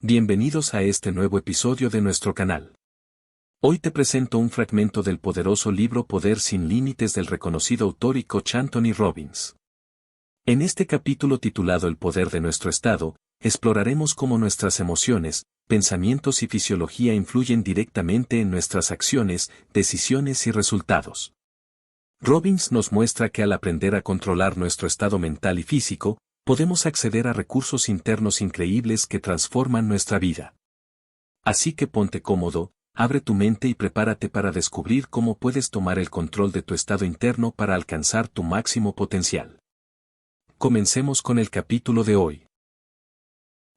Bienvenidos a este nuevo episodio de nuestro canal. Hoy te presento un fragmento del poderoso libro Poder sin Límites del reconocido autor y coach Anthony Robbins. En este capítulo titulado El poder de nuestro estado, exploraremos cómo nuestras emociones, pensamientos y fisiología influyen directamente en nuestras acciones, decisiones y resultados. Robbins nos muestra que al aprender a controlar nuestro estado mental y físico, podemos acceder a recursos internos increíbles que transforman nuestra vida. Así que ponte cómodo, abre tu mente y prepárate para descubrir cómo puedes tomar el control de tu estado interno para alcanzar tu máximo potencial. Comencemos con el capítulo de hoy.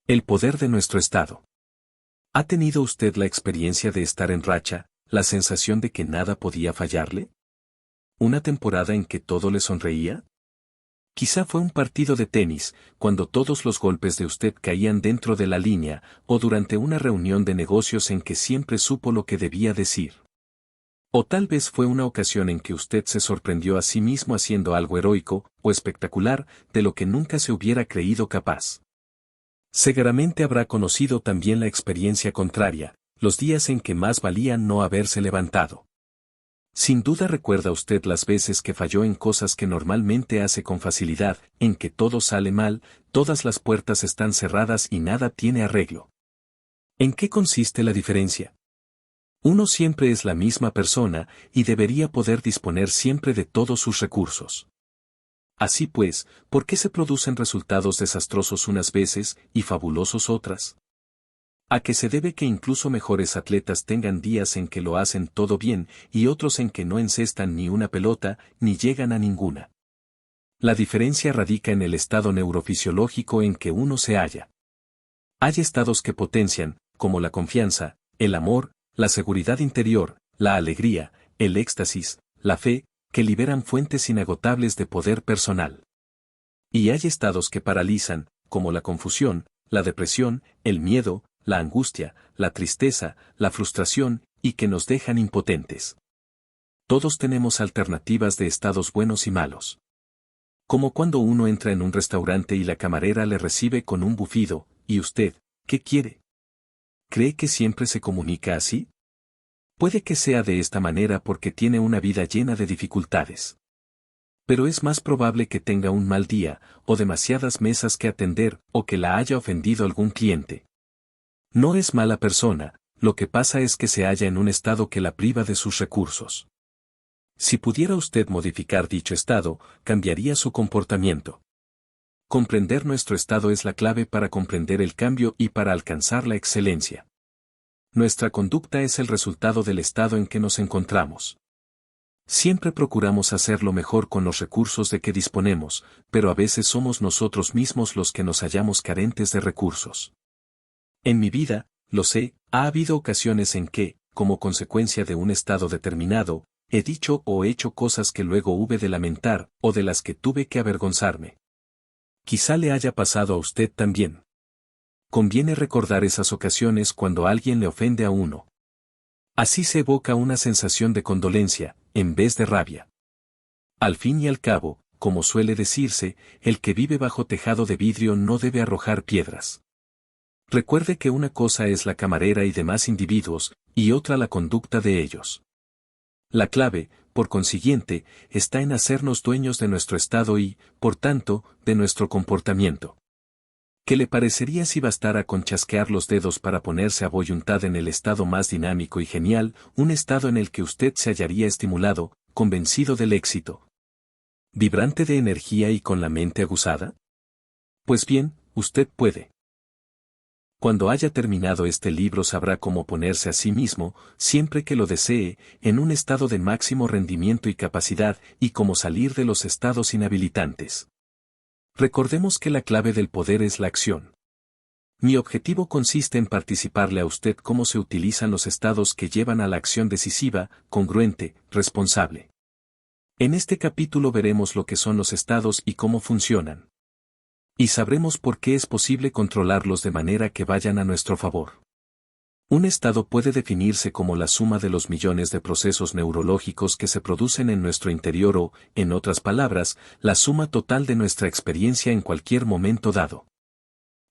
El poder de nuestro estado. ¿Ha tenido usted la experiencia de estar en racha, la sensación de que nada podía fallarle? ¿Una temporada en que todo le sonreía? Quizá fue un partido de tenis, cuando todos los golpes de usted caían dentro de la línea, o durante una reunión de negocios en que siempre supo lo que debía decir. O tal vez fue una ocasión en que usted se sorprendió a sí mismo haciendo algo heroico, o espectacular, de lo que nunca se hubiera creído capaz. Seguramente habrá conocido también la experiencia contraria, los días en que más valía no haberse levantado. Sin duda recuerda usted las veces que falló en cosas que normalmente hace con facilidad, en que todo sale mal, todas las puertas están cerradas y nada tiene arreglo. ¿En qué consiste la diferencia? Uno siempre es la misma persona y debería poder disponer siempre de todos sus recursos. Así pues, ¿por qué se producen resultados desastrosos unas veces y fabulosos otras? ¿A qué se debe que incluso mejores atletas tengan días en que lo hacen todo bien y otros en que no encestan ni una pelota ni llegan a ninguna? La diferencia radica en el estado neurofisiológico en que uno se halla. Hay estados que potencian, como la confianza, el amor, la seguridad interior, la alegría, el éxtasis, la fe, que liberan fuentes inagotables de poder personal. Y hay estados que paralizan, como la confusión, la depresión, el miedo, la angustia, la tristeza, la frustración, y que nos dejan impotentes. Todos tenemos alternativas de estados buenos y malos. Como cuando uno entra en un restaurante y la camarera le recibe con un bufido, ¿y usted, qué quiere? ¿Cree que siempre se comunica así? Puede que sea de esta manera porque tiene una vida llena de dificultades. Pero es más probable que tenga un mal día, o demasiadas mesas que atender, o que la haya ofendido algún cliente. No es mala persona, lo que pasa es que se halla en un estado que la priva de sus recursos. Si pudiera usted modificar dicho estado, cambiaría su comportamiento. Comprender nuestro estado es la clave para comprender el cambio y para alcanzar la excelencia. Nuestra conducta es el resultado del estado en que nos encontramos. Siempre procuramos hacer lo mejor con los recursos de que disponemos, pero a veces somos nosotros mismos los que nos hallamos carentes de recursos. En mi vida, lo sé, ha habido ocasiones en que, como consecuencia de un estado determinado, he dicho o hecho cosas que luego hube de lamentar, o de las que tuve que avergonzarme. Quizá le haya pasado a usted también. Conviene recordar esas ocasiones cuando alguien le ofende a uno. Así se evoca una sensación de condolencia, en vez de rabia. Al fin y al cabo, como suele decirse, el que vive bajo tejado de vidrio no debe arrojar piedras. Recuerde que una cosa es la camarera y demás individuos, y otra la conducta de ellos. La clave, por consiguiente, está en hacernos dueños de nuestro estado y, por tanto, de nuestro comportamiento. ¿Qué le parecería si bastara con chasquear los dedos para ponerse a voluntad en el estado más dinámico y genial, un estado en el que usted se hallaría estimulado, convencido del éxito? ¿Vibrante de energía y con la mente aguzada? Pues bien, usted puede. Cuando haya terminado este libro sabrá cómo ponerse a sí mismo, siempre que lo desee, en un estado de máximo rendimiento y capacidad, y cómo salir de los estados inhabilitantes. Recordemos que la clave del poder es la acción. Mi objetivo consiste en participarle a usted cómo se utilizan los estados que llevan a la acción decisiva, congruente, responsable. En este capítulo veremos lo que son los estados y cómo funcionan. Y sabremos por qué es posible controlarlos de manera que vayan a nuestro favor. Un estado puede definirse como la suma de los millones de procesos neurológicos que se producen en nuestro interior o, en otras palabras, la suma total de nuestra experiencia en cualquier momento dado.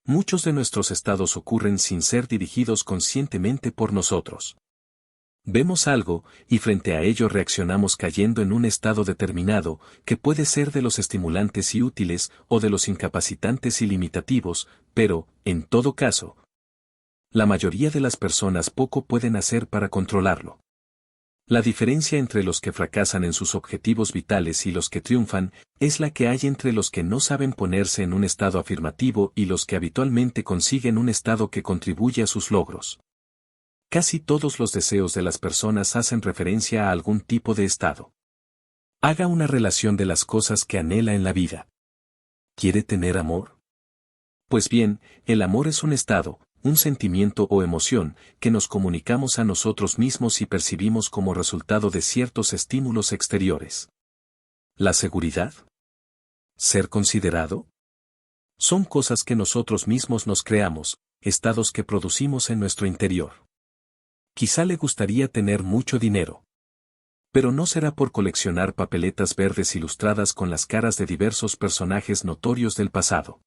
Muchos de nuestros estados ocurren sin ser dirigidos conscientemente por nosotros. Vemos algo, y frente a ello reaccionamos cayendo en un estado determinado, que puede ser de los estimulantes y útiles, o de los incapacitantes y limitativos, pero, en todo caso, la mayoría de las personas poco pueden hacer para controlarlo. La diferencia entre los que fracasan en sus objetivos vitales y los que triunfan, es la que hay entre los que no saben ponerse en un estado afirmativo y los que habitualmente consiguen un estado que contribuye a sus logros. Casi todos los deseos de las personas hacen referencia a algún tipo de estado. Haga una relación de las cosas que anhela en la vida. ¿Quiere tener amor? Pues bien, el amor es un estado, un sentimiento o emoción, que nos comunicamos a nosotros mismos y percibimos como resultado de ciertos estímulos exteriores. ¿La seguridad? ¿Ser considerado? Son cosas que nosotros mismos nos creamos, estados que producimos en nuestro interior. Quizá le gustaría tener mucho dinero. Pero no será por coleccionar papeletas verdes ilustradas con las caras de diversos personajes notorios del pasado.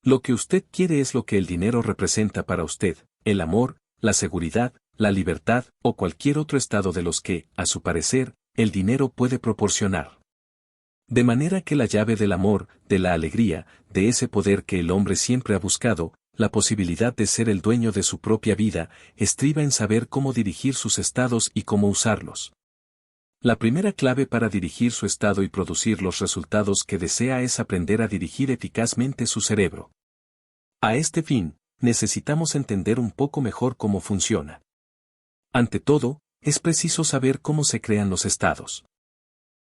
Lo que usted quiere es lo que el dinero representa para usted, el amor, la seguridad, la libertad o cualquier otro estado de los que, a su parecer, el dinero puede proporcionar. De manera que la llave del amor, de la alegría, de ese poder que el hombre siempre ha buscado, la posibilidad de ser el dueño de su propia vida, estriba en saber cómo dirigir sus estados y cómo usarlos. La primera clave para dirigir su estado y producir los resultados que desea es aprender a dirigir eficazmente su cerebro. A este fin, necesitamos entender un poco mejor cómo funciona. Ante todo, es preciso saber cómo se crean los estados.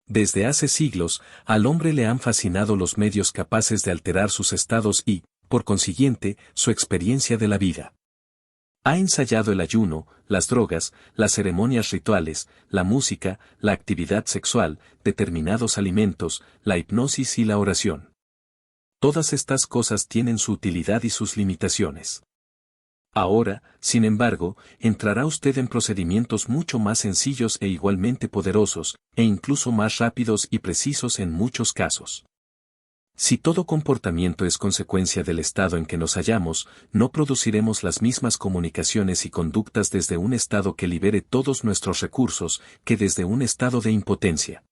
Desde hace siglos, al hombre le han fascinado los medios capaces de alterar sus estados y, por consiguiente, su experiencia de la vida. Ha ensayado el ayuno, las drogas, las ceremonias rituales, la música, la actividad sexual, determinados alimentos, la hipnosis y la oración. Todas estas cosas tienen su utilidad y sus limitaciones. Ahora, sin embargo, entrará usted en procedimientos mucho más sencillos e igualmente poderosos, e incluso más rápidos y precisos en muchos casos. Si todo comportamiento es consecuencia del estado en que nos hallamos, no produciremos las mismas comunicaciones y conductas desde un estado que libere todos nuestros recursos, que desde un estado de impotencia.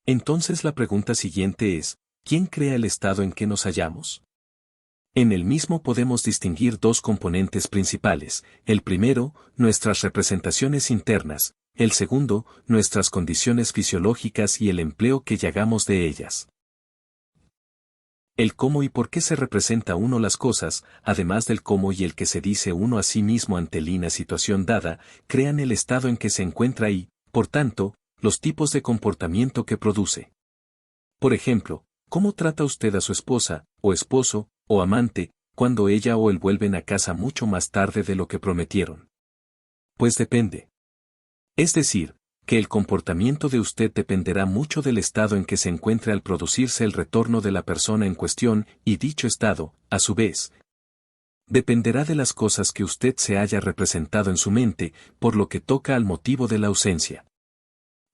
Entonces la pregunta siguiente es, ¿quién crea el estado en que nos hallamos? En el mismo podemos distinguir dos componentes principales, el primero, nuestras representaciones internas, el segundo, nuestras condiciones fisiológicas y el empleo que hagamos de ellas. El cómo y por qué se representa uno las cosas, además del cómo y el que se dice uno a sí mismo ante la situación dada, crean el estado en que se encuentra y, por tanto, los tipos de comportamiento que produce. Por ejemplo, ¿cómo trata usted a su esposa, o esposo, o amante, cuando ella o él vuelven a casa mucho más tarde de lo que prometieron? Pues depende. Es decir, que el comportamiento de usted dependerá mucho del estado en que se encuentre al producirse el retorno de la persona en cuestión, y dicho estado, a su vez, dependerá de las cosas que usted se haya representado en su mente, por lo que toca al motivo de la ausencia.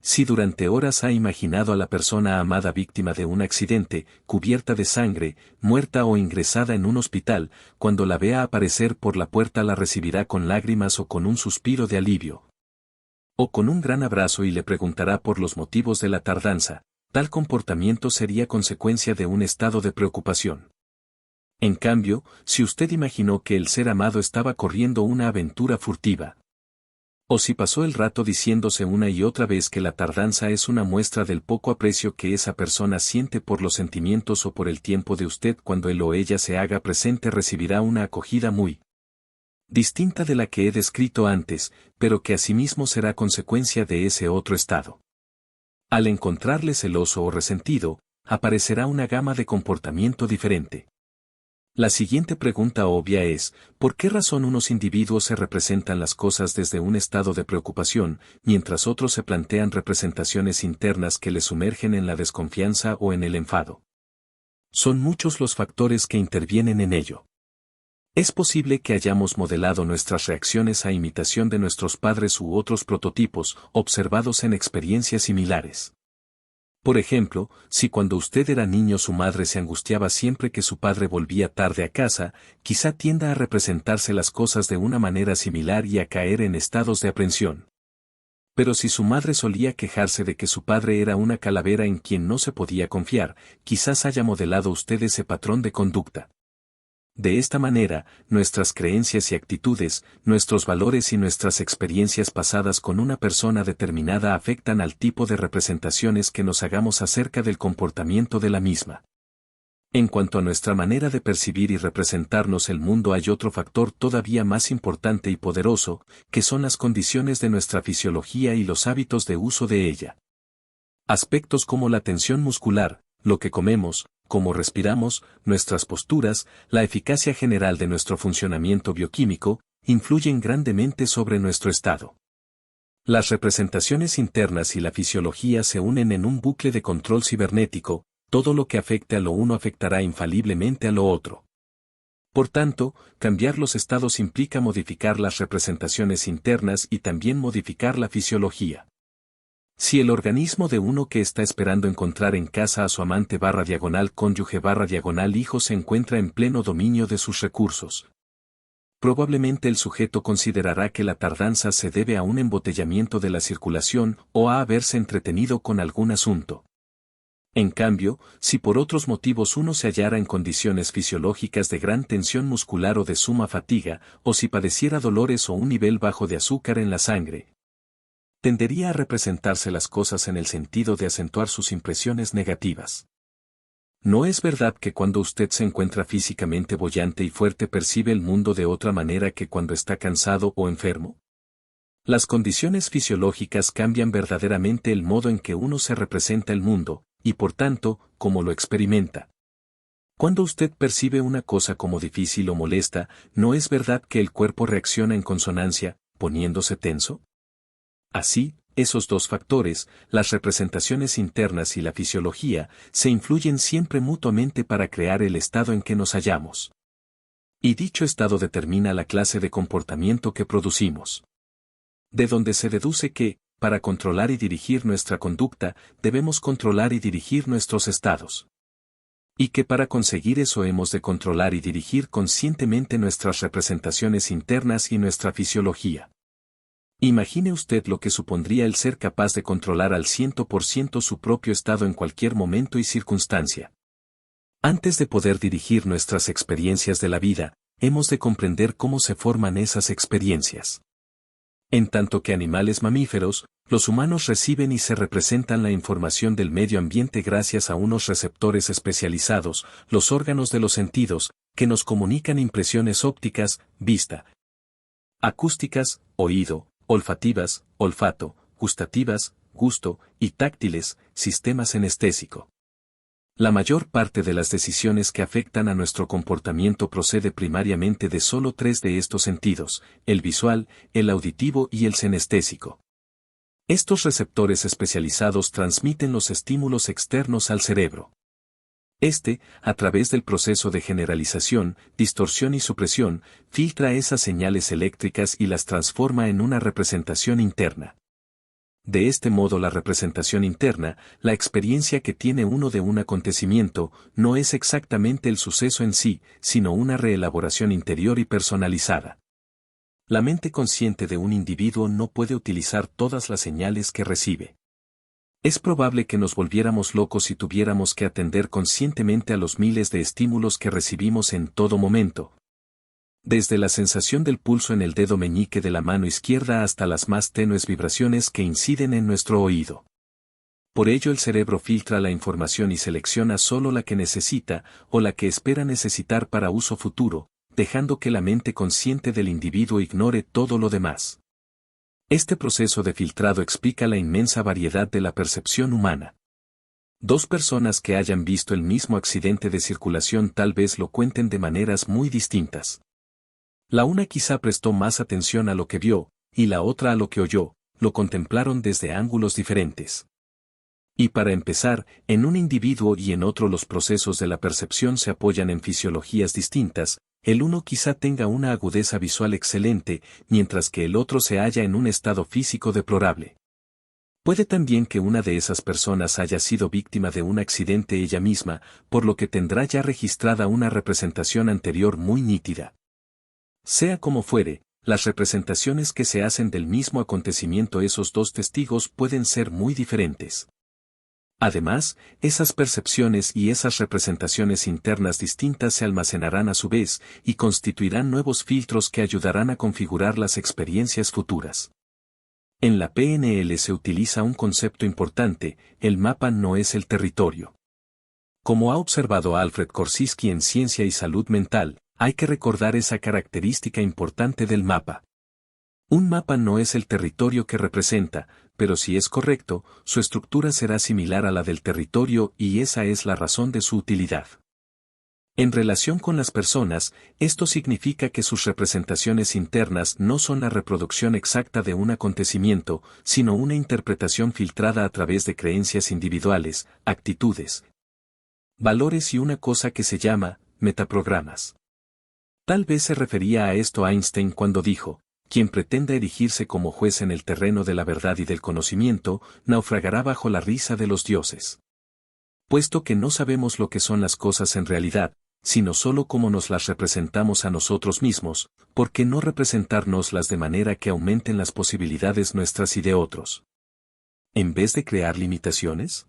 Si durante horas ha imaginado a la persona amada víctima de un accidente, cubierta de sangre, muerta o ingresada en un hospital, cuando la vea aparecer por la puerta la recibirá con lágrimas o con un suspiro de alivio, o con un gran abrazo y le preguntará por los motivos de la tardanza. Tal comportamiento sería consecuencia de un estado de preocupación. En cambio, si usted imaginó que el ser amado estaba corriendo una aventura furtiva, o si pasó el rato diciéndose una y otra vez que la tardanza es una muestra del poco aprecio que esa persona siente por los sentimientos o por el tiempo de usted cuando él o ella se haga presente, recibirá una acogida muy distinta de la que he descrito antes, pero que asimismo será consecuencia de ese otro estado. Al encontrarle celoso o resentido, aparecerá una gama de comportamiento diferente. La siguiente pregunta obvia es, ¿por qué razón unos individuos se representan las cosas desde un estado de preocupación, mientras otros se plantean representaciones internas que les sumergen en la desconfianza o en el enfado? Son muchos los factores que intervienen en ello. Es posible que hayamos modelado nuestras reacciones a imitación de nuestros padres u otros prototipos, observados en experiencias similares. Por ejemplo, si cuando usted era niño su madre se angustiaba siempre que su padre volvía tarde a casa, quizá tienda a representarse las cosas de una manera similar y a caer en estados de aprensión. Pero si su madre solía quejarse de que su padre era una calavera en quien no se podía confiar, quizás haya modelado usted ese patrón de conducta. De esta manera, nuestras creencias y actitudes, nuestros valores y nuestras experiencias pasadas con una persona determinada afectan al tipo de representaciones que nos hagamos acerca del comportamiento de la misma. En cuanto a nuestra manera de percibir y representarnos el mundo, hay otro factor todavía más importante y poderoso, que son las condiciones de nuestra fisiología y los hábitos de uso de ella. Aspectos como la tensión muscular, lo que comemos, cómo respiramos, nuestras posturas, la eficacia general de nuestro funcionamiento bioquímico, influyen grandemente sobre nuestro estado. Las representaciones internas y la fisiología se unen en un bucle de control cibernético, todo lo que afecte a lo uno afectará infaliblemente a lo otro. Por tanto, cambiar los estados implica modificar las representaciones internas y también modificar la fisiología. Si el organismo de uno que está esperando encontrar en casa a su amante /cónyuge /hijo se encuentra en pleno dominio de sus recursos, probablemente el sujeto considerará que la tardanza se debe a un embotellamiento de la circulación o a haberse entretenido con algún asunto. En cambio, si por otros motivos uno se hallara en condiciones fisiológicas de gran tensión muscular o de suma fatiga, o si padeciera dolores o un nivel bajo de azúcar en la sangre, tendería a representarse las cosas en el sentido de acentuar sus impresiones negativas. ¿No es verdad que cuando usted se encuentra físicamente boyante y fuerte percibe el mundo de otra manera que cuando está cansado o enfermo? Las condiciones fisiológicas cambian verdaderamente el modo en que uno se representa el mundo, y por tanto, cómo lo experimenta. Cuando usted percibe una cosa como difícil o molesta, ¿no es verdad que el cuerpo reacciona en consonancia, poniéndose tenso? Así, esos dos factores, las representaciones internas y la fisiología, se influyen siempre mutuamente para crear el estado en que nos hallamos. Y dicho estado determina la clase de comportamiento que producimos. De donde se deduce que, para controlar y dirigir nuestra conducta, debemos controlar y dirigir nuestros estados. Y que para conseguir eso hemos de controlar y dirigir conscientemente nuestras representaciones internas y nuestra fisiología. Imagine usted lo que supondría el ser capaz de controlar al 100% su propio estado en cualquier momento y circunstancia. Antes de poder dirigir nuestras experiencias de la vida, hemos de comprender cómo se forman esas experiencias. En tanto que animales mamíferos, los humanos reciben y se representan la información del medio ambiente gracias a unos receptores especializados, los órganos de los sentidos, que nos comunican impresiones ópticas, vista, acústicas, oído, olfativas, olfato, gustativas, gusto, y táctiles, sistema senestésico. La mayor parte de las decisiones que afectan a nuestro comportamiento procede primariamente de solo tres de estos sentidos, el visual, el auditivo y el senestésico. Estos receptores especializados transmiten los estímulos externos al cerebro. A través del proceso de generalización, distorsión y supresión, filtra esas señales eléctricas y las transforma en una representación interna. De este modo la representación interna, la experiencia que tiene uno de un acontecimiento, no es exactamente el suceso en sí, sino una reelaboración interior y personalizada. La mente consciente de un individuo no puede utilizar todas las señales que recibe. Es probable que nos volviéramos locos si tuviéramos que atender conscientemente a los miles de estímulos que recibimos en todo momento. Desde la sensación del pulso en el dedo meñique de la mano izquierda hasta las más tenues vibraciones que inciden en nuestro oído. Por ello el cerebro filtra la información y selecciona solo la que necesita o la que espera necesitar para uso futuro, dejando que la mente consciente del individuo ignore todo lo demás. Este proceso de filtrado explica la inmensa variedad de la percepción humana. Dos personas que hayan visto el mismo accidente de circulación tal vez lo cuenten de maneras muy distintas. La una quizá prestó más atención a lo que vio, y la otra a lo que oyó, lo contemplaron desde ángulos diferentes. Y para empezar, en un individuo y en otro los procesos de la percepción se apoyan en fisiologías distintas, el uno quizá tenga una agudeza visual excelente, mientras que el otro se halla en un estado físico deplorable. Puede también que una de esas personas haya sido víctima de un accidente ella misma, por lo que tendrá ya registrada una representación anterior muy nítida. Sea como fuere, las representaciones que se hacen del mismo acontecimiento esos dos testigos pueden ser muy diferentes. Además, esas percepciones y esas representaciones internas distintas se almacenarán a su vez y constituirán nuevos filtros que ayudarán a configurar las experiencias futuras. En la PNL se utiliza un concepto importante: el mapa no es el territorio. Como ha observado Alfred Korzybski en Ciencia y Salud Mental, hay que recordar esa característica importante del mapa. Un mapa no es el territorio que representa, pero si es correcto, su estructura será similar a la del territorio y esa es la razón de su utilidad. En relación con las personas, esto significa que sus representaciones internas no son la reproducción exacta de un acontecimiento, sino una interpretación filtrada a través de creencias individuales, actitudes, valores y una cosa que se llama metaprogramas. Tal vez se refería a esto Einstein cuando dijo: quien pretenda erigirse como juez en el terreno de la verdad y del conocimiento, naufragará bajo la risa de los dioses. Puesto que no sabemos lo que son las cosas en realidad, sino solo cómo nos las representamos a nosotros mismos, ¿por qué no representárnoslas de manera que aumenten las posibilidades nuestras y de otros? ¿En vez de crear limitaciones?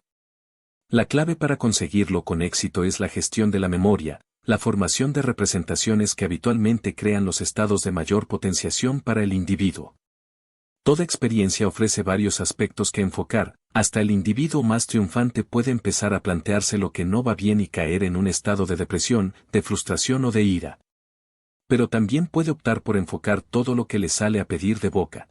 La clave para conseguirlo con éxito es la gestión de la memoria, la formación de representaciones que habitualmente crean los estados de mayor potenciación para el individuo. Toda experiencia ofrece varios aspectos que enfocar, hasta el individuo más triunfante puede empezar a plantearse lo que no va bien y caer en un estado de depresión, de frustración o de ira. Pero también puede optar por enfocar todo lo que le sale a pedir de boca.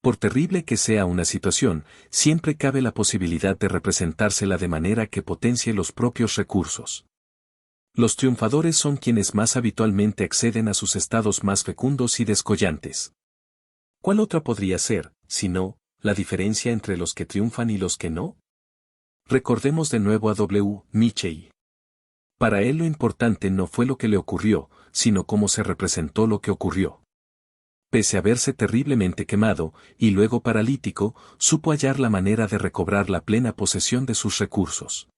Por terrible que sea una situación, siempre cabe la posibilidad de representársela de manera que potencie los propios recursos. Los triunfadores son quienes más habitualmente acceden a sus estados más fecundos y descollantes. ¿Cuál otra podría ser, si no, la diferencia entre los que triunfan y los que no? Recordemos de nuevo a W. Michei. Para él lo importante no fue lo que le ocurrió, sino cómo se representó lo que ocurrió. Pese a verse terriblemente quemado, y luego paralítico, supo hallar la manera de recobrar la plena posesión de sus recursos.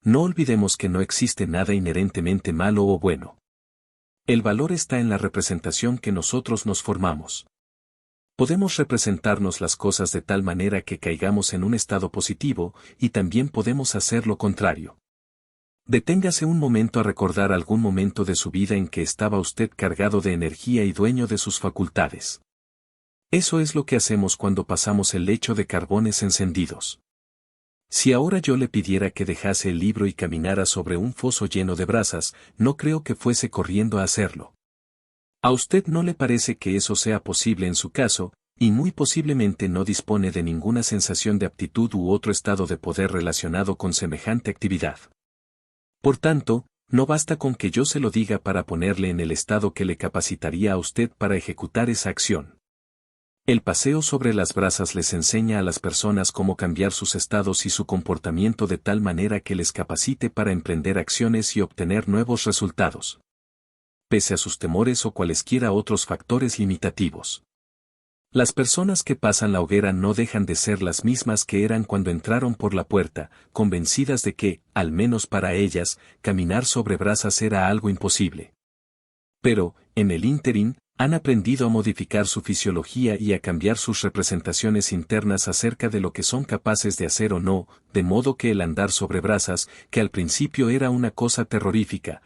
No olvidemos que no existe nada inherentemente malo o bueno. El valor está en la representación que nosotros nos formamos. Podemos representarnos las cosas de tal manera que caigamos en un estado positivo, y también podemos hacer lo contrario. Deténgase un momento a recordar algún momento de su vida en que estaba usted cargado de energía y dueño de sus facultades. Eso es lo que hacemos cuando pasamos el lecho de carbones encendidos. Si ahora yo le pidiera que dejase el libro y caminara sobre un foso lleno de brasas, no creo que fuese corriendo a hacerlo. A usted no le parece que eso sea posible en su caso, y muy posiblemente no dispone de ninguna sensación de aptitud u otro estado de poder relacionado con semejante actividad. Por tanto, no basta con que yo se lo diga para ponerle en el estado que le capacitaría a usted para ejecutar esa acción. El paseo sobre las brasas les enseña a las personas cómo cambiar sus estados y su comportamiento de tal manera que les capacite para emprender acciones y obtener nuevos resultados, pese a sus temores o cualesquiera otros factores limitativos. Las personas que pasan la hoguera no dejan de ser las mismas que eran cuando entraron por la puerta, convencidas de que, al menos para ellas, caminar sobre brasas era algo imposible. Pero, en el ínterin, han aprendido a modificar su fisiología y a cambiar sus representaciones internas acerca de lo que son capaces de hacer o no, de modo que el andar sobre brasas, que al principio era una cosa terrorífica,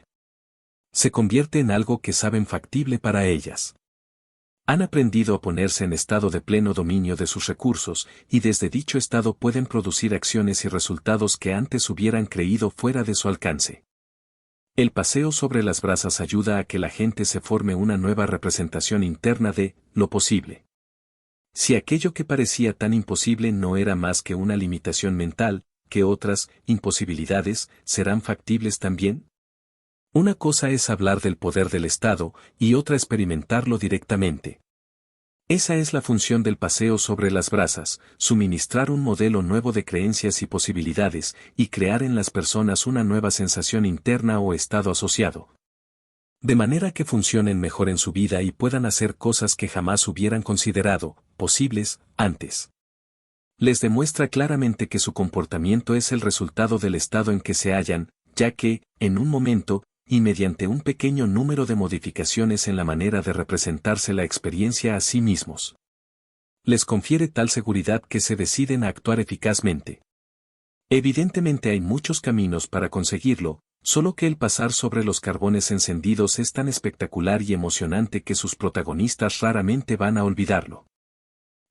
se convierte en algo que saben factible para ellas. Han aprendido a ponerse en estado de pleno dominio de sus recursos, y desde dicho estado pueden producir acciones y resultados que antes hubieran creído fuera de su alcance. El paseo sobre las brasas ayuda a que la gente se forme una nueva representación interna de lo posible. Si aquello que parecía tan imposible no era más que una limitación mental, ¿qué otras imposibilidades serán factibles también? Una cosa es hablar del poder del Estado, y otra experimentarlo directamente. Esa es la función del paseo sobre las brasas, suministrar un modelo nuevo de creencias y posibilidades, y crear en las personas una nueva sensación interna o estado asociado. De manera que funcionen mejor en su vida y puedan hacer cosas que jamás hubieran considerado posibles antes. Les demuestra claramente que su comportamiento es el resultado del estado en que se hallan, ya que, en un momento, y mediante un pequeño número de modificaciones en la manera de representarse la experiencia a sí mismos, les confiere tal seguridad que se deciden a actuar eficazmente. Evidentemente hay muchos caminos para conseguirlo, solo que el pasar sobre los carbones encendidos es tan espectacular y emocionante que sus protagonistas raramente van a olvidarlo.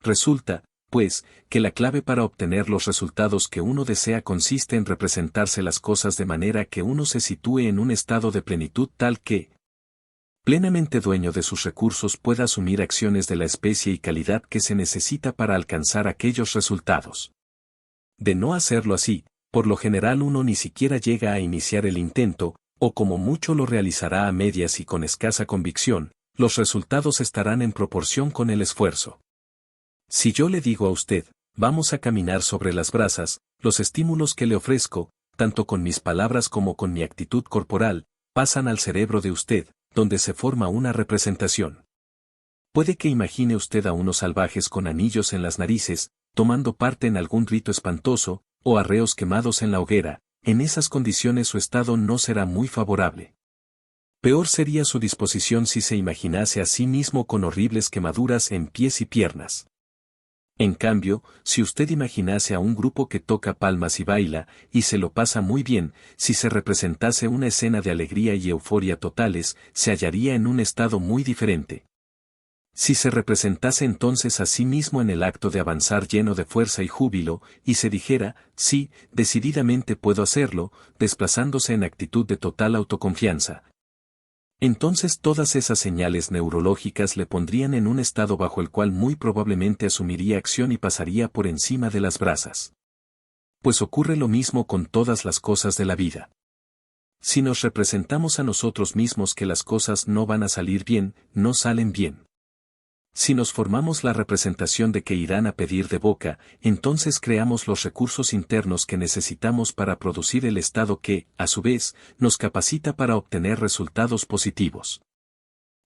Resulta, pues, que la clave para obtener los resultados que uno desea consiste en representarse las cosas de manera que uno se sitúe en un estado de plenitud tal que, plenamente dueño de sus recursos, pueda asumir acciones de la especie y calidad que se necesita para alcanzar aquellos resultados. De no hacerlo así, por lo general uno ni siquiera llega a iniciar el intento, o como mucho lo realizará a medias y con escasa convicción, los resultados estarán en proporción con el esfuerzo. Si yo le digo a usted, vamos a caminar sobre las brasas, los estímulos que le ofrezco, tanto con mis palabras como con mi actitud corporal, pasan al cerebro de usted, donde se forma una representación. Puede que imagine usted a unos salvajes con anillos en las narices, tomando parte en algún rito espantoso, o arreos quemados en la hoguera. En esas condiciones su estado no será muy favorable. Peor sería su disposición si se imaginase a sí mismo con horribles quemaduras en pies y piernas. En cambio, si usted imaginase a un grupo que toca palmas y baila, y se lo pasa muy bien, si se representase una escena de alegría y euforia totales, se hallaría en un estado muy diferente. Si se representase entonces a sí mismo en el acto de avanzar lleno de fuerza y júbilo, y se dijera, sí, decididamente puedo hacerlo, desplazándose en actitud de total autoconfianza, entonces todas esas señales neurológicas le pondrían en un estado bajo el cual muy probablemente asumiría acción y pasaría por encima de las brasas. Pues ocurre lo mismo con todas las cosas de la vida. Si nos representamos a nosotros mismos que las cosas no van a salir bien, no salen bien. Si nos formamos la representación de que irán a pedir de boca, entonces creamos los recursos internos que necesitamos para producir el estado que, a su vez, nos capacita para obtener resultados positivos.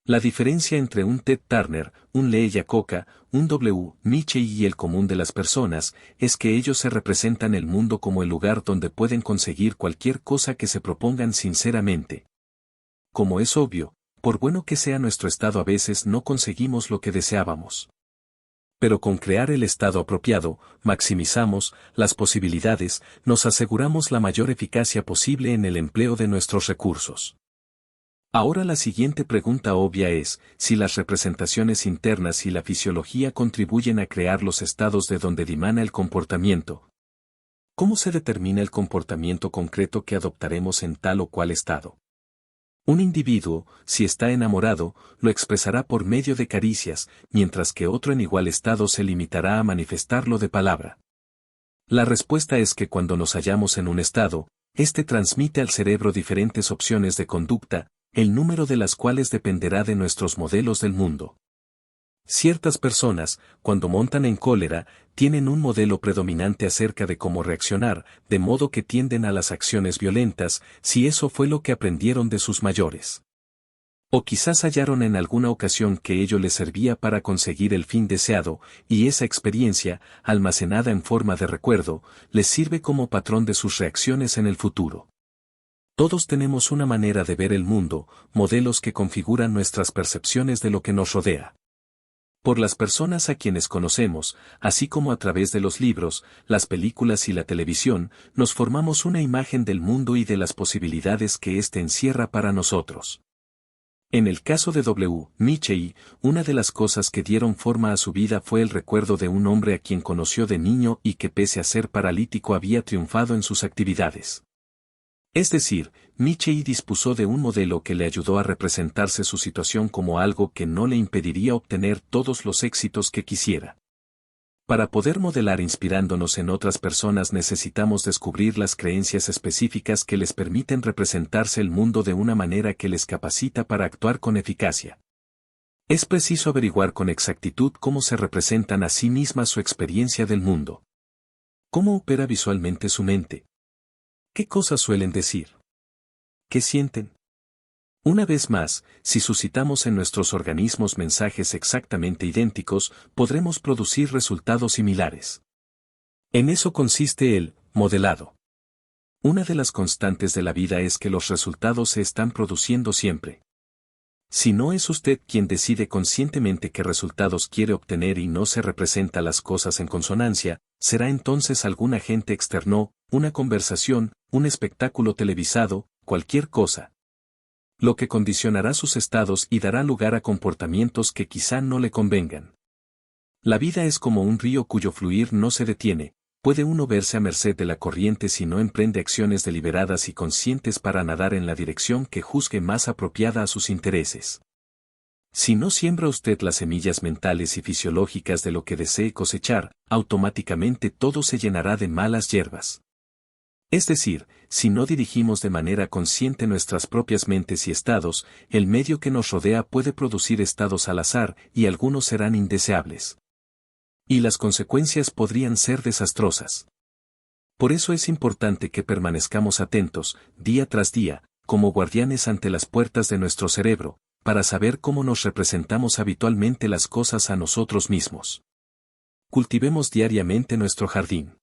La diferencia entre un Ted Turner, un Lee Iacocca, un W. Nietzsche y el común de las personas, es que ellos se representan el mundo como el lugar donde pueden conseguir cualquier cosa que se propongan sinceramente. Como es obvio, por bueno que sea nuestro estado, a veces no conseguimos lo que deseábamos. Pero con crear el estado apropiado, maximizamos las posibilidades, nos aseguramos la mayor eficacia posible en el empleo de nuestros recursos. Ahora la siguiente pregunta obvia es, si las representaciones internas y la fisiología contribuyen a crear los estados de donde dimana el comportamiento, ¿cómo se determina el comportamiento concreto que adoptaremos en tal o cual estado? Un individuo, si está enamorado, lo expresará por medio de caricias, mientras que otro en igual estado se limitará a manifestarlo de palabra. La respuesta es que cuando nos hallamos en un estado, este transmite al cerebro diferentes opciones de conducta, el número de las cuales dependerá de nuestros modelos del mundo. Ciertas personas, cuando montan en cólera, tienen un modelo predominante acerca de cómo reaccionar, de modo que tienden a las acciones violentas, si eso fue lo que aprendieron de sus mayores. O quizás hallaron en alguna ocasión que ello les servía para conseguir el fin deseado, y esa experiencia, almacenada en forma de recuerdo, les sirve como patrón de sus reacciones en el futuro. Todos tenemos una manera de ver el mundo, modelos que configuran nuestras percepciones de lo que nos rodea. Por las personas a quienes conocemos, así como a través de los libros, las películas y la televisión, nos formamos una imagen del mundo y de las posibilidades que éste encierra para nosotros. En el caso de W. Nietzsche, una de las cosas que dieron forma a su vida fue el recuerdo de un hombre a quien conoció de niño y que pese a ser paralítico había triunfado en sus actividades. Es decir, Nietzsche dispuso de un modelo que le ayudó a representarse su situación como algo que no le impediría obtener todos los éxitos que quisiera. Para poder modelar inspirándonos en otras personas necesitamos descubrir las creencias específicas que les permiten representarse el mundo de una manera que les capacita para actuar con eficacia. Es preciso averiguar con exactitud cómo se representan a sí mismas su experiencia del mundo. ¿Cómo opera visualmente su mente? ¿Qué cosas suelen decir? ¿Qué sienten? Una vez más, si suscitamos en nuestros organismos mensajes exactamente idénticos, podremos producir resultados similares. En eso consiste el modelado. Una de las constantes de la vida es que los resultados se están produciendo siempre. Si no es usted quien decide conscientemente qué resultados quiere obtener y no se representa las cosas en consonancia, será entonces algún agente externo, una conversación, un espectáculo televisado, cualquier cosa. Lo que condicionará sus estados y dará lugar a comportamientos que quizá no le convengan. La vida es como un río cuyo fluir no se detiene. Puede uno verse a merced de la corriente si no emprende acciones deliberadas y conscientes para nadar en la dirección que juzgue más apropiada a sus intereses. Si no siembra usted las semillas mentales y fisiológicas de lo que desee cosechar, automáticamente todo se llenará de malas hierbas. Es decir, si no dirigimos de manera consciente nuestras propias mentes y estados, el medio que nos rodea puede producir estados al azar y algunos serán indeseables. Y las consecuencias podrían ser desastrosas. Por eso es importante que permanezcamos atentos, día tras día, como guardianes ante las puertas de nuestro cerebro, para saber cómo nos representamos habitualmente las cosas a nosotros mismos. Cultivemos diariamente nuestro jardín.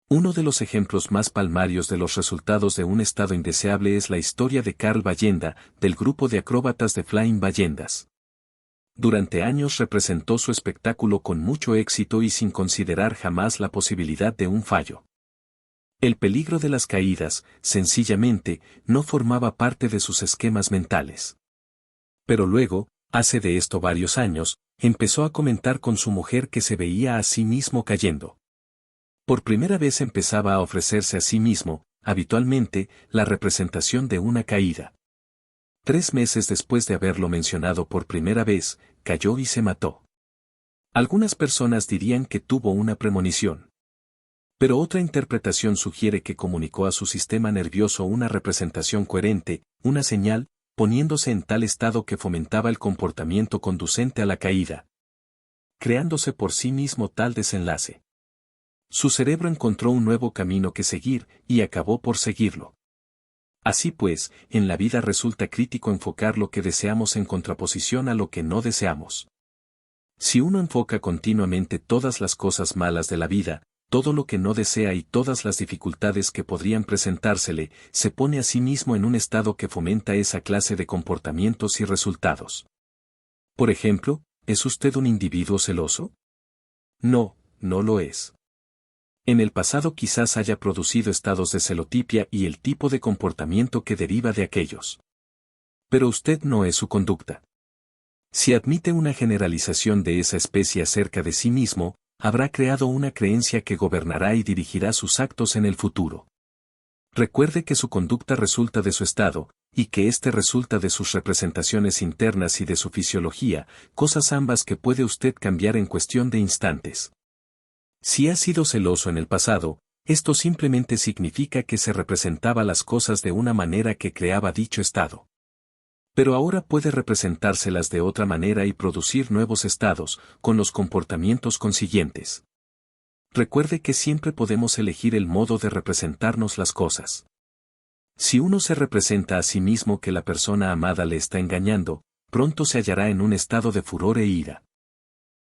Uno de los ejemplos más palmarios de los resultados de un estado indeseable es la historia de Carl Ballenda, del grupo de acróbatas de Flying Ballendas. Durante años representó su espectáculo con mucho éxito y sin considerar jamás la posibilidad de un fallo. El peligro de las caídas, sencillamente, no formaba parte de sus esquemas mentales. Pero luego, hace de esto varios años, empezó a comentar con su mujer que se veía a sí mismo cayendo. Por primera vez empezaba a ofrecerse a sí mismo, habitualmente, la representación de una caída. 3 meses después de haberlo mencionado por primera vez, cayó y se mató. Algunas personas dirían que tuvo una premonición. Pero otra interpretación sugiere que comunicó a su sistema nervioso una representación coherente, una señal, poniéndose en tal estado que fomentaba el comportamiento conducente a la caída, creándose por sí mismo tal desenlace. Su cerebro encontró un nuevo camino que seguir, y acabó por seguirlo. Así pues, en la vida resulta crítico enfocar lo que deseamos en contraposición a lo que no deseamos. Si uno enfoca continuamente todas las cosas malas de la vida, todo lo que no desea y todas las dificultades que podrían presentársele, se pone a sí mismo en un estado que fomenta esa clase de comportamientos y resultados. Por ejemplo, ¿es usted un individuo celoso? No, no lo es. En el pasado quizás haya producido estados de celotipia y el tipo de comportamiento que deriva de aquellos. Pero usted no es su conducta. Si admite una generalización de esa especie acerca de sí mismo, habrá creado una creencia que gobernará y dirigirá sus actos en el futuro. Recuerde que su conducta resulta de su estado, y que éste resulta de sus representaciones internas y de su fisiología, cosas ambas que puede usted cambiar en cuestión de instantes. Si ha sido celoso en el pasado, esto simplemente significa que se representaba las cosas de una manera que creaba dicho estado. Pero ahora puede representárselas de otra manera y producir nuevos estados, con los comportamientos consiguientes. Recuerde que siempre podemos elegir el modo de representarnos las cosas. Si uno se representa a sí mismo que la persona amada le está engañando, pronto se hallará en un estado de furor e ira.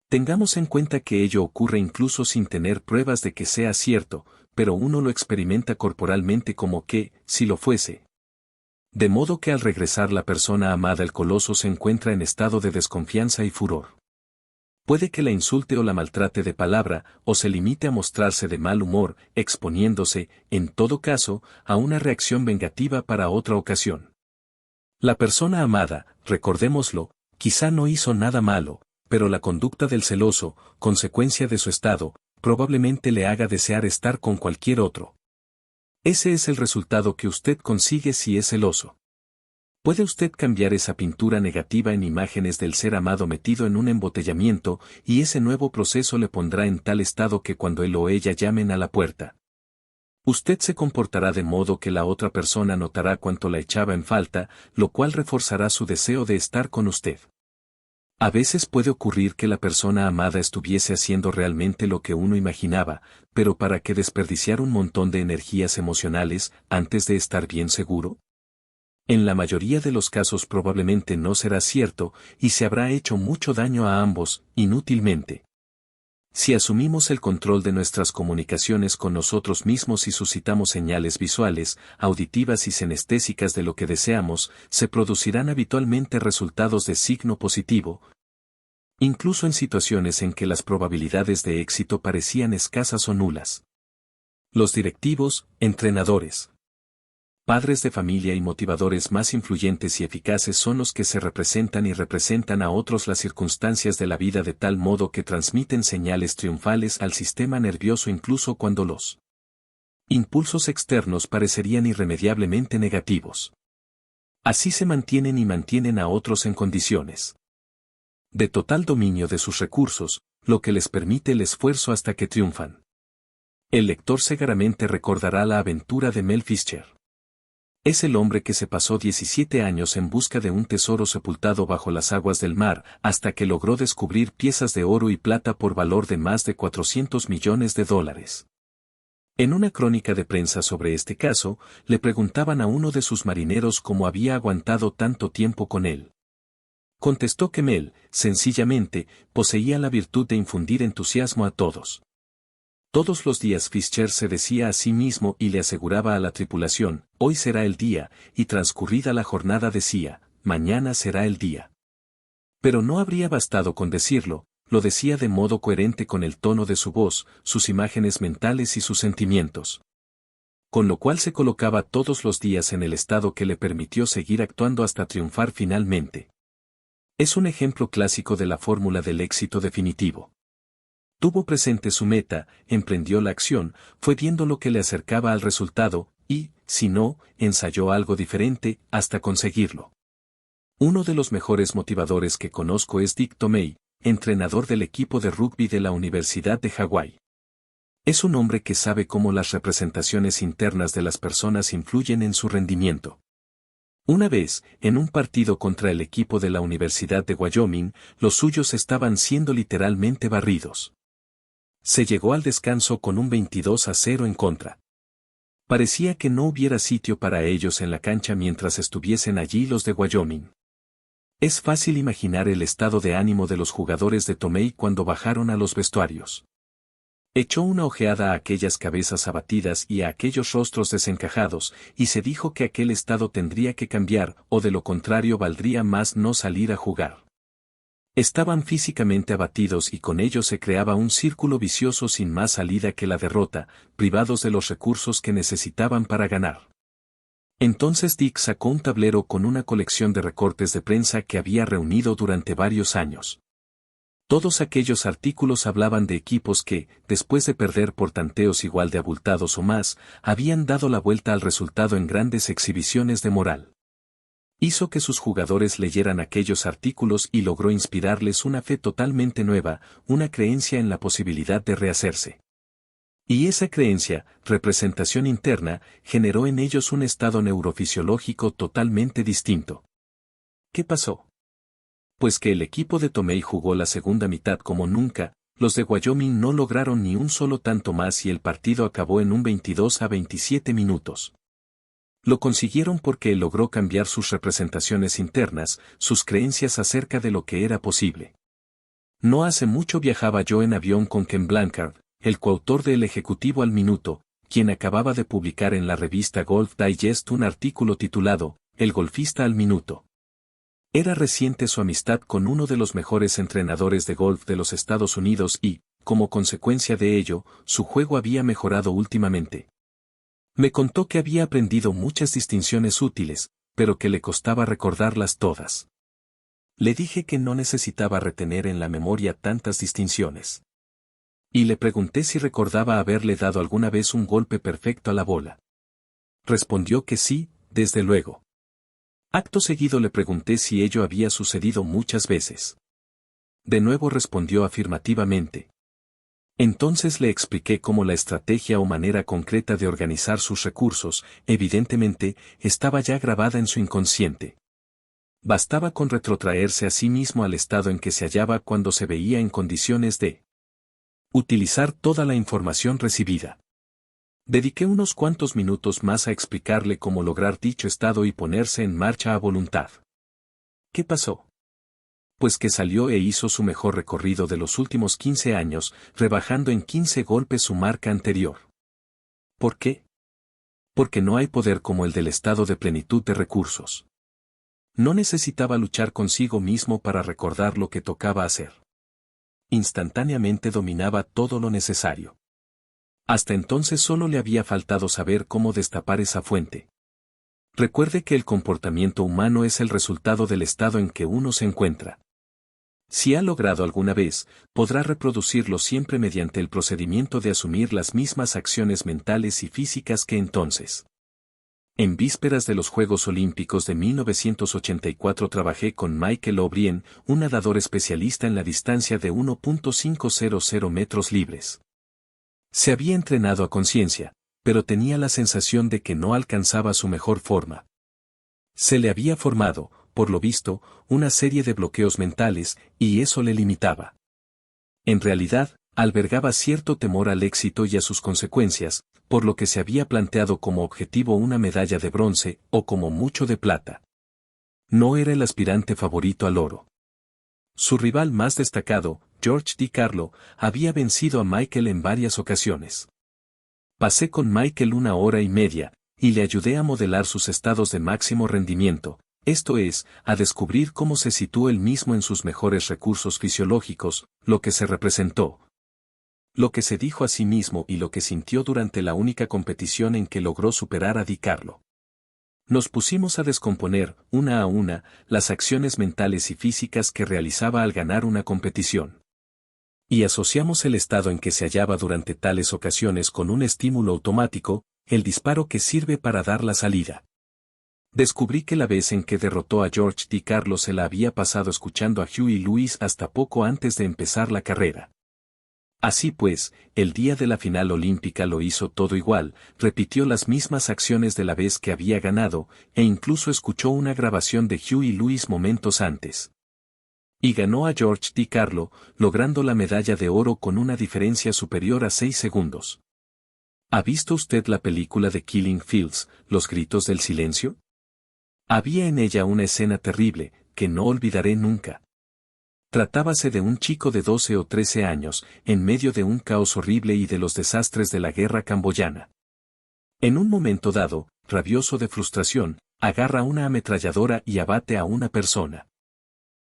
Tengamos en cuenta que ello ocurre incluso sin tener pruebas de que sea cierto, pero uno lo experimenta corporalmente como que, si lo fuese. De modo que al regresar la persona amada el coloso se encuentra en estado de desconfianza y furor. Puede que la insulte o la maltrate de palabra, o se limite a mostrarse de mal humor, exponiéndose, en todo caso, a una reacción vengativa para otra ocasión. La persona amada, recordémoslo, quizá no hizo nada malo, pero la conducta del celoso, consecuencia de su estado, probablemente le haga desear estar con cualquier otro. Ese es el resultado que usted consigue si es celoso. ¿Puede usted cambiar esa pintura negativa en imágenes del ser amado metido en un embotellamiento, y ese nuevo proceso le pondrá en tal estado que cuando él o ella llamen a la puerta, usted se comportará de modo que la otra persona notará cuánto la echaba en falta, lo cual reforzará su deseo de estar con usted? A veces puede ocurrir que la persona amada estuviese haciendo realmente lo que uno imaginaba, pero ¿para qué desperdiciar un montón de energías emocionales antes de estar bien seguro? En la mayoría de los casos probablemente no será cierto, y se habrá hecho mucho daño a ambos, inútilmente. Si asumimos el control de nuestras comunicaciones con nosotros mismos y suscitamos señales visuales, auditivas y senestésicas de lo que deseamos, se producirán habitualmente resultados de signo positivo, incluso en situaciones en que las probabilidades de éxito parecían escasas o nulas. Los directivos, entrenadores, padres de familia y motivadores más influyentes y eficaces son los que se representan y representan a otros las circunstancias de la vida de tal modo que transmiten señales triunfales al sistema nervioso incluso cuando los impulsos externos parecerían irremediablemente negativos. Así se mantienen y mantienen a otros en condiciones de total dominio de sus recursos, lo que les permite el esfuerzo hasta que triunfan. El lector seguramente recordará la aventura de Mel Fisher. Es el hombre que se pasó 17 años en busca de un tesoro sepultado bajo las aguas del mar, hasta que logró descubrir piezas de oro y plata por valor de más de 400 millones de dólares. En una crónica de prensa sobre este caso, le preguntaban a uno de sus marineros cómo había aguantado tanto tiempo con él. Contestó que Mel, sencillamente, poseía la virtud de infundir entusiasmo a todos. Todos los días Fisher se decía a sí mismo y le aseguraba a la tripulación, hoy será el día, y transcurrida la jornada decía, mañana será el día. Pero no habría bastado con decirlo, lo decía de modo coherente con el tono de su voz, sus imágenes mentales y sus sentimientos. Con lo cual se colocaba todos los días en el estado que le permitió seguir actuando hasta triunfar finalmente. Es un ejemplo clásico de la fórmula del éxito definitivo. Tuvo presente su meta, emprendió la acción, fue viendo lo que le acercaba al resultado, y, si no, ensayó algo diferente, hasta conseguirlo. Uno de los mejores motivadores que conozco es Dick Tomei, entrenador del equipo de rugby de la Universidad de Hawái. Es un hombre que sabe cómo las representaciones internas de las personas influyen en su rendimiento. Una vez, en un partido contra el equipo de la Universidad de Wyoming, los suyos estaban siendo literalmente barridos. Se llegó al descanso con un 22-0 en contra. Parecía que no hubiera sitio para ellos en la cancha mientras estuviesen allí los de Wyoming. Es fácil imaginar el estado de ánimo de los jugadores de Tomei cuando bajaron a los vestuarios. Echó una ojeada a aquellas cabezas abatidas y a aquellos rostros desencajados, y se dijo que aquel estado tendría que cambiar, o de lo contrario valdría más no salir a jugar. Estaban físicamente abatidos y con ello se creaba un círculo vicioso sin más salida que la derrota, privados de los recursos que necesitaban para ganar. Entonces Dick sacó un tablero con una colección de recortes de prensa que había reunido durante varios años. Todos aquellos artículos hablaban de equipos que, después de perder por tanteos igual de abultados o más, habían dado la vuelta al resultado en grandes exhibiciones de moral. Hizo que sus jugadores leyeran aquellos artículos y logró inspirarles una fe totalmente nueva, una creencia en la posibilidad de rehacerse. Y esa creencia, representación interna, generó en ellos un estado neurofisiológico totalmente distinto. ¿Qué pasó? Pues que el equipo de Tomei jugó la segunda mitad como nunca, los de Wyoming no lograron ni un solo tanto más y el partido acabó en un 22-27 minutos. Lo consiguieron porque él logró cambiar sus representaciones internas, sus creencias acerca de lo que era posible. No hace mucho viajaba yo en avión con Ken Blanchard, el coautor de El Ejecutivo al Minuto, quien acababa de publicar en la revista Golf Digest un artículo titulado, El golfista al minuto. Era reciente su amistad con uno de los mejores entrenadores de golf de los Estados Unidos y, como consecuencia de ello, su juego había mejorado últimamente. Me contó que había aprendido muchas distinciones útiles, pero que le costaba recordarlas todas. Le dije que no necesitaba retener en la memoria tantas distinciones. Y le pregunté si recordaba haberle dado alguna vez un golpe perfecto a la bola. Respondió que sí, desde luego. Acto seguido le pregunté si ello había sucedido muchas veces. De nuevo respondió afirmativamente. Entonces le expliqué cómo la estrategia o manera concreta de organizar sus recursos, evidentemente, estaba ya grabada en su inconsciente. Bastaba con retrotraerse a sí mismo al estado en que se hallaba cuando se veía en condiciones de utilizar toda la información recibida. Dediqué unos cuantos minutos más a explicarle cómo lograr dicho estado y ponerse en marcha a voluntad. ¿Qué pasó? Pues que salió e hizo su mejor recorrido de los últimos 15 años, rebajando en 15 golpes su marca anterior. ¿Por qué? Porque no hay poder como el del estado de plenitud de recursos. No necesitaba luchar consigo mismo para recordar lo que tocaba hacer. Instantáneamente dominaba todo lo necesario. Hasta entonces solo le había faltado saber cómo destapar esa fuente. Recuerde que el comportamiento humano es el resultado del estado en que uno se encuentra. Si ha logrado alguna vez, podrá reproducirlo siempre mediante el procedimiento de asumir las mismas acciones mentales y físicas que entonces. En vísperas de los Juegos Olímpicos de 1984 trabajé con Michael O'Brien, un nadador especialista en la distancia de 1.500 metros libres. Se había entrenado a conciencia, pero tenía la sensación de que no alcanzaba su mejor forma. Se le había formado, por lo visto, una serie de bloqueos mentales, y eso le limitaba. En realidad, albergaba cierto temor al éxito y a sus consecuencias, por lo que se había planteado como objetivo una medalla de bronce, o como mucho de plata. No era el aspirante favorito al oro. Su rival más destacado, George DiCarlo, había vencido a Michael en varias ocasiones. Pasé con Michael 1 hora y media, y le ayudé a modelar sus estados de máximo rendimiento, esto es, a descubrir cómo se situó él mismo en sus mejores recursos fisiológicos, lo que se representó, lo que se dijo a sí mismo y lo que sintió durante la única competición en que logró superar a DiCarlo. Nos pusimos a descomponer, una a una, las acciones mentales y físicas que realizaba al ganar una competición. Y asociamos el estado en que se hallaba durante tales ocasiones con un estímulo automático, el disparo que sirve para dar la salida. Descubrí que la vez en que derrotó a George DiCarlo se la había pasado escuchando a Huey Lewis hasta poco antes de empezar la carrera. Así pues, el día de la final olímpica lo hizo todo igual, repitió las mismas acciones de la vez que había ganado, e incluso escuchó una grabación de Huey Lewis momentos antes. Y ganó a George DiCarlo, logrando la medalla de oro con una diferencia superior a 6 segundos. ¿Ha visto usted la película de Killing Fields, Los gritos del silencio? Había en ella una escena terrible, que no olvidaré nunca. Tratábase de un chico de 12 o 13 años, en medio de un caos horrible y de los desastres de la guerra camboyana. En un momento dado, rabioso de frustración, agarra una ametralladora y abate a una persona.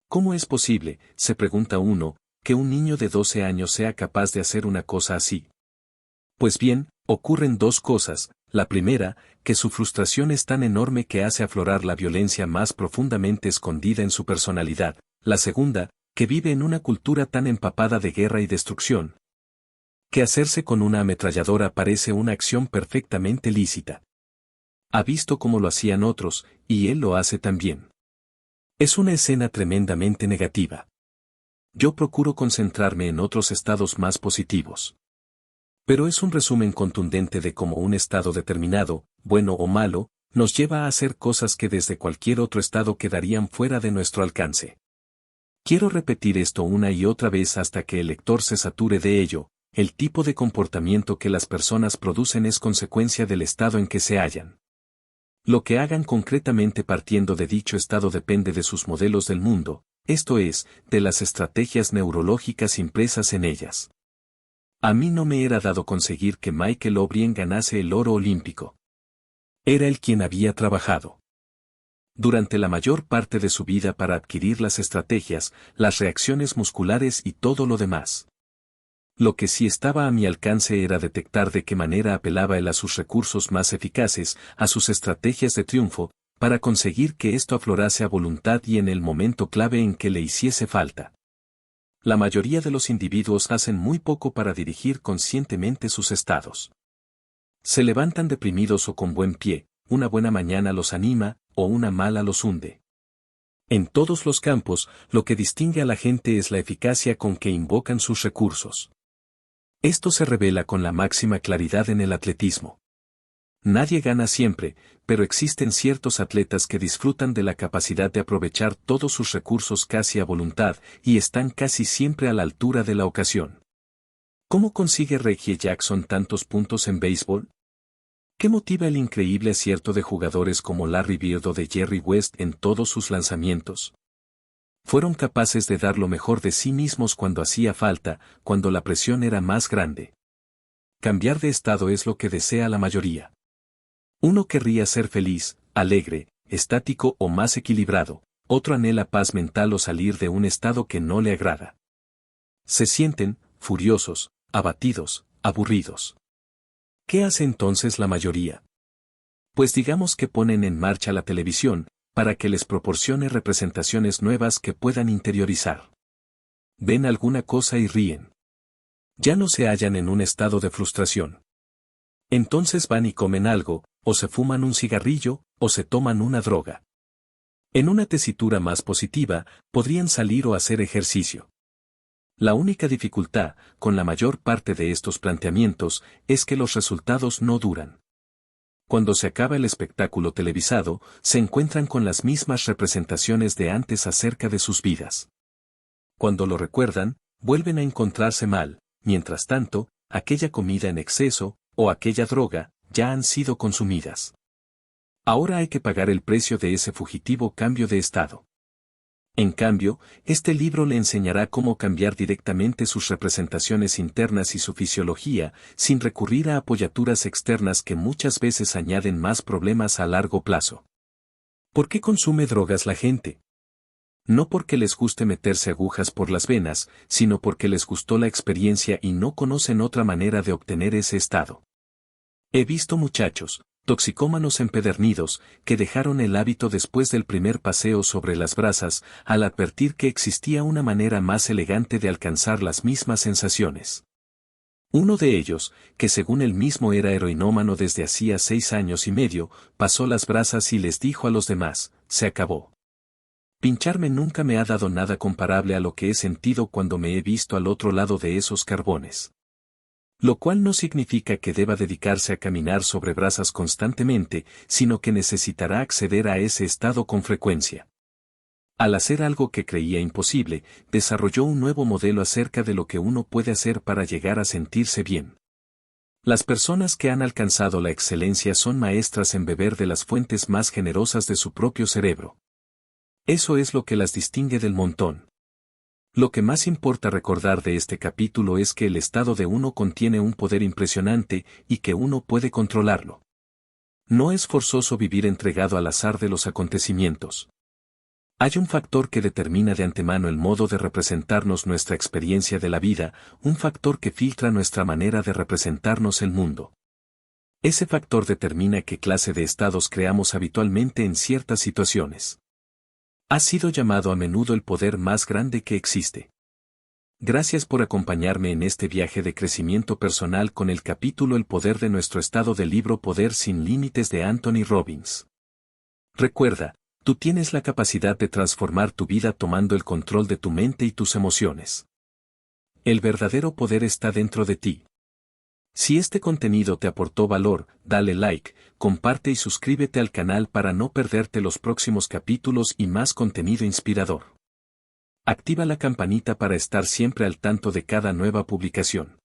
¿Cómo es posible, se pregunta uno, que un niño de 12 años sea capaz de hacer una cosa así? Pues bien, ocurren dos cosas. La primera, que su frustración es tan enorme que hace aflorar la violencia más profundamente escondida en su personalidad. La segunda, que vive en una cultura tan empapada de guerra y destrucción, que hacerse con una ametralladora parece una acción perfectamente lícita. Ha visto cómo lo hacían otros, y él lo hace también. Es una escena tremendamente negativa. Yo procuro concentrarme en otros estados más positivos. Pero es un resumen contundente de cómo un estado determinado, bueno o malo, nos lleva a hacer cosas que desde cualquier otro estado quedarían fuera de nuestro alcance. Quiero repetir esto una y otra vez hasta que el lector se sature de ello. El tipo de comportamiento que las personas producen es consecuencia del estado en que se hallan. Lo que hagan concretamente partiendo de dicho estado depende de sus modelos del mundo, esto es, de las estrategias neurológicas impresas en ellas. A mí no me era dado conseguir que Michael O'Brien ganase el oro olímpico. Era él quien había trabajado durante la mayor parte de su vida para adquirir las estrategias, las reacciones musculares y todo lo demás. Lo que sí estaba a mi alcance era detectar de qué manera apelaba él a sus recursos más eficaces, a sus estrategias de triunfo, para conseguir que esto aflorase a voluntad y en el momento clave en que le hiciese falta. La mayoría de los individuos hacen muy poco para dirigir conscientemente sus estados. Se levantan deprimidos o con buen pie, una buena mañana los anima, o una mala los hunde. En todos los campos, lo que distingue a la gente es la eficacia con que invocan sus recursos. Esto se revela con la máxima claridad en el atletismo. Nadie gana siempre, pero existen ciertos atletas que disfrutan de la capacidad de aprovechar todos sus recursos casi a voluntad y están casi siempre a la altura de la ocasión. ¿Cómo consigue Reggie Jackson tantos puntos en béisbol? ¿Qué motiva el increíble acierto de jugadores como Larry Bird o de Jerry West en todos sus lanzamientos? Fueron capaces de dar lo mejor de sí mismos cuando hacía falta, cuando la presión era más grande. Cambiar de estado es lo que desea la mayoría. Uno querría ser feliz, alegre, estático o más equilibrado, otro anhela paz mental o salir de un estado que no le agrada. Se sienten furiosos, abatidos, aburridos. ¿Qué hace entonces la mayoría? Pues digamos que ponen en marcha la televisión, para que les proporcione representaciones nuevas que puedan interiorizar. Ven alguna cosa y ríen. Ya no se hallan en un estado de frustración. Entonces van y comen algo, o se fuman un cigarrillo, o se toman una droga. En una tesitura más positiva, podrían salir o hacer ejercicio. La única dificultad, con la mayor parte de estos planteamientos, es que los resultados no duran. Cuando se acaba el espectáculo televisado, se encuentran con las mismas representaciones de antes acerca de sus vidas. Cuando lo recuerdan, vuelven a encontrarse mal, mientras tanto, aquella comida en exceso, o aquella droga, ya han sido consumidas. Ahora hay que pagar el precio de ese fugitivo cambio de estado. En cambio, este libro le enseñará cómo cambiar directamente sus representaciones internas y su fisiología, sin recurrir a apoyaturas externas que muchas veces añaden más problemas a largo plazo. ¿Por qué consume drogas la gente? No porque les guste meterse agujas por las venas, sino porque les gustó la experiencia y no conocen otra manera de obtener ese estado. He visto muchachos, toxicómanos empedernidos, que dejaron el hábito después del primer paseo sobre las brasas, al advertir que existía una manera más elegante de alcanzar las mismas sensaciones. Uno de ellos, que según él mismo era heroinómano desde hacía 6 años y medio, pasó las brasas y les dijo a los demás, se acabó. Pincharme nunca me ha dado nada comparable a lo que he sentido cuando me he visto al otro lado de esos carbones. Lo cual no significa que deba dedicarse a caminar sobre brasas constantemente, sino que necesitará acceder a ese estado con frecuencia. Al hacer algo que creía imposible, desarrolló un nuevo modelo acerca de lo que uno puede hacer para llegar a sentirse bien. Las personas que han alcanzado la excelencia son maestras en beber de las fuentes más generosas de su propio cerebro. Eso es lo que las distingue del montón. Lo que más importa recordar de este capítulo es que el estado de uno contiene un poder impresionante y que uno puede controlarlo. No es forzoso vivir entregado al azar de los acontecimientos. Hay un factor que determina de antemano el modo de representarnos nuestra experiencia de la vida, un factor que filtra nuestra manera de representarnos el mundo. Ese factor determina qué clase de estados creamos habitualmente en ciertas situaciones. Ha sido llamado a menudo el poder más grande que existe. Gracias por acompañarme en este viaje de crecimiento personal con el capítulo El poder de nuestro estado del libro Poder sin límites de Anthony Robbins. Recuerda, tú tienes la capacidad de transformar tu vida tomando el control de tu mente y tus emociones. El verdadero poder está dentro de ti. Si este contenido te aportó valor, dale like, comparte y suscríbete al canal para no perderte los próximos capítulos y más contenido inspirador. Activa la campanita para estar siempre al tanto de cada nueva publicación.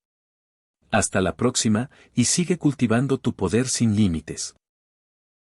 Hasta la próxima, y sigue cultivando tu poder sin límites.